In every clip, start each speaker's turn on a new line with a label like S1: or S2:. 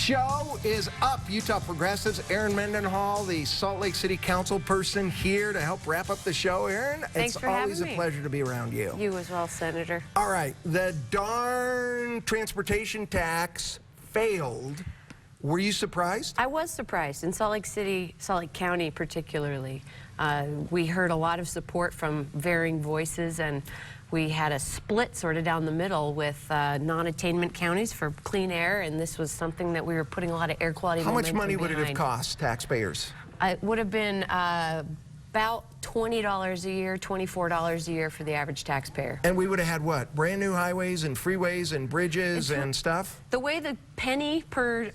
S1: show is up. Utah Progressives, Erin Mendenhall, the Salt Lake City Council person, here to help wrap up the show. Erin,
S2: Thanks for having me.
S1: It's always a pleasure to be around you.
S2: You as well, Senator.
S1: All right, the darn transportation tax failed. Were you surprised?
S2: I was surprised. In Salt Lake City, Salt Lake County particularly, we heard a lot of support from varying voices, and we had a split sort of down the middle with non-attainment counties for clean air, and this was something that we were putting a lot of air quality momentum
S1: How much money would it have
S2: behind.
S1: cost taxpayers?
S2: It would have been about $20 a year, $24 a year for the average taxpayer.
S1: And we would have had what? Brand new highways and freeways and bridges and stuff?
S2: The way the penny per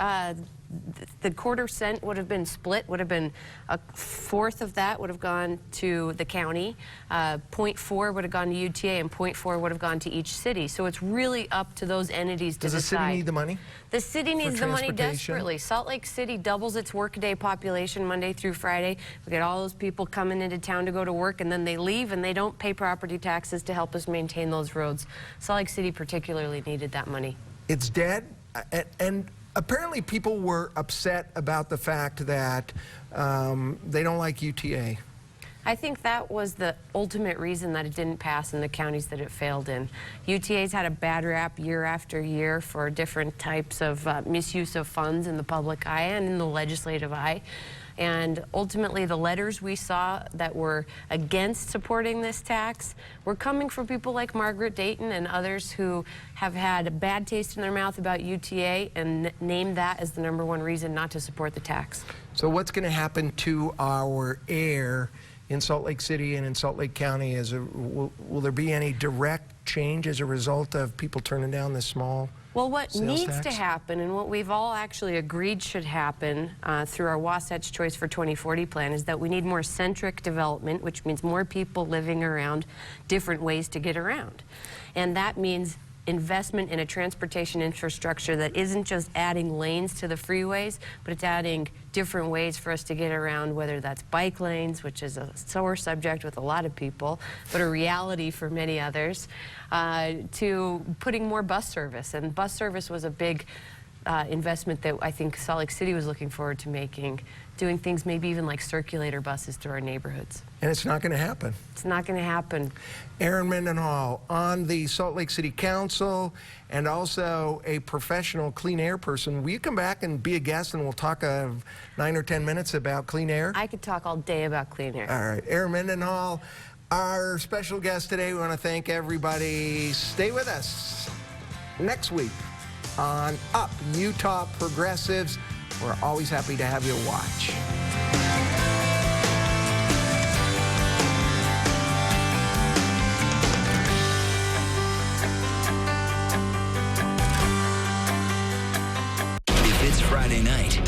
S2: the quarter cent would have been split, would have been a fourth of that would have gone to the county, 0.4 would have gone to UTA, and 0.4 would have gone to each city. So it's really up to those entities to decide.
S1: Does the city need the money?
S2: The city needs the money desperately. Salt Lake City doubles its workday population Monday through Friday. We get all those people coming into town to go to work, and then they leave and they don't pay property taxes to help us maintain those roads. Salt Lake City particularly needed that money.
S1: It's dead, and apparently people were upset about the fact that they don't like UTA.
S2: I think that was the ultimate reason that it didn't pass in the counties that it failed in. UTA's had a bad rap year after year for different types of misuse of funds in the public eye and in the legislative eye. And ultimately, the letters we saw that were against supporting this tax were coming from people like Margaret Dayton and others who have had a bad taste in their mouth about UTA and named that as the #1 reason not to support the tax.
S1: So what's going to happen to our air in Salt Lake City and in Salt Lake County? Will there be any direct change as a result of people turning down this small
S2: Well, what needs
S1: tax?
S2: to happen, and what we've all actually agreed should happen through our Wasatch Choice for 2040 plan, is that we need more centric development, which means more people living around different ways to get around. And that means investment in a transportation infrastructure that isn't just adding lanes to the freeways, but it's adding different ways for us to get around, whether that's bike lanes, which is a sore subject with a lot of people, but a reality for many others, to putting more bus service. And bus service was a big investment that I think Salt Lake City was looking forward to making, doing things maybe even like circulator buses through our neighborhoods.
S1: And it's not going to happen.
S2: It's not going to happen.
S1: Erin Mendenhall on the Salt Lake City Council and also a professional clean air person. Will you come back and be a guest and we'll talk 9 or 10 minutes about clean air?
S2: I could talk all day about clean air.
S1: All right. Erin Mendenhall, our special guest today. We want to thank everybody. Stay with us next week on Up Utah Progressives. We're always happy to have you watch.
S3: If it's Friday night,